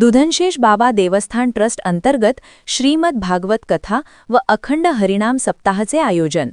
दुधनशेष बाबा देवस्थान ट्रस्ट अंतर्गत श्रीमद भागवत कथा व अखंड हरिनाम सप्ताहाचे आयोजन।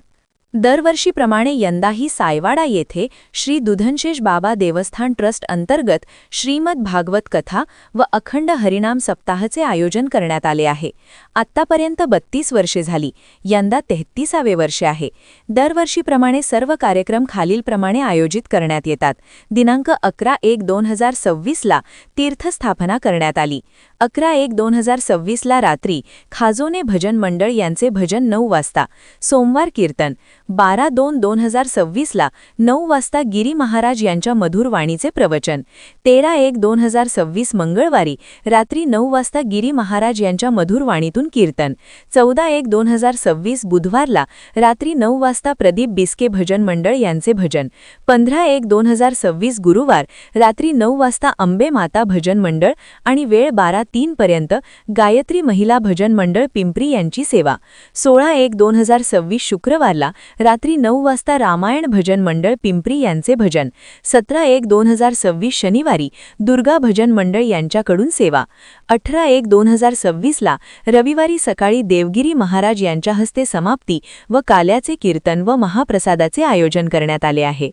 दरवर्षीप्रमाणे यंदाही सायवाडा येथे श्री दुधनशेष बाबा देवस्थान ट्रस्ट अंतर्गत श्रीमद भागवत कथा व अखंड हरिनाम सप्ताहाचे आयोजन करण्यात आले आहे। आत्तापर्यंत 32 वर्षे झाली, यंदा 33वे वर्ष आहे। दरवर्षीप्रमाणे सर्व कार्यक्रम खालीलप्रमाणे आयोजित करण्यात येतात। दिनांक 11/1/2026 ला तीर्थस्थापना करण्यात आली। 11/1/2026 ला रात्री खाजोने भजन मंडळ यांचे भजन 9 वाजता, सोमवार कीर्तन 12/2/2026 ला 9 वाजता गिरी महाराज यांच्या मधुर वाणीचे प्रवचन, 13/1/2026 मंगळवारी रात्री 9 वाजता गिरी महाराज यांच्या मधुर वाणीतून कीर्तन, 14/1/2026 बुधवारला रात्री 9 वाजता प्रदीप बिस्के भजन मंडळ यांचे भजन, 15/1/2026 गुरुवार रात्री 9 वाजता अंबे माता भजन मंडळ आणि वेळ 12:03 पर्यंत गायत्री महिला भजन मंडळ पिंपरी यांची सेवा, 16/1/2026 शुक्रवारला रात्री 9 वाजता रामायण भजन मंडळ पिंपरी यांचे भजन, 17/1/2026 शनिवारी दुर्गा भजन मंडळ यांच्याकडून सेवा, 18/1/2026 ला रविवारी सकाळी देवगिरी महाराज यांच्या हस्ते समाप्ती व काल्याचे कीर्तन व महाप्रसादाचे आयोजन करण्यात आले आहे।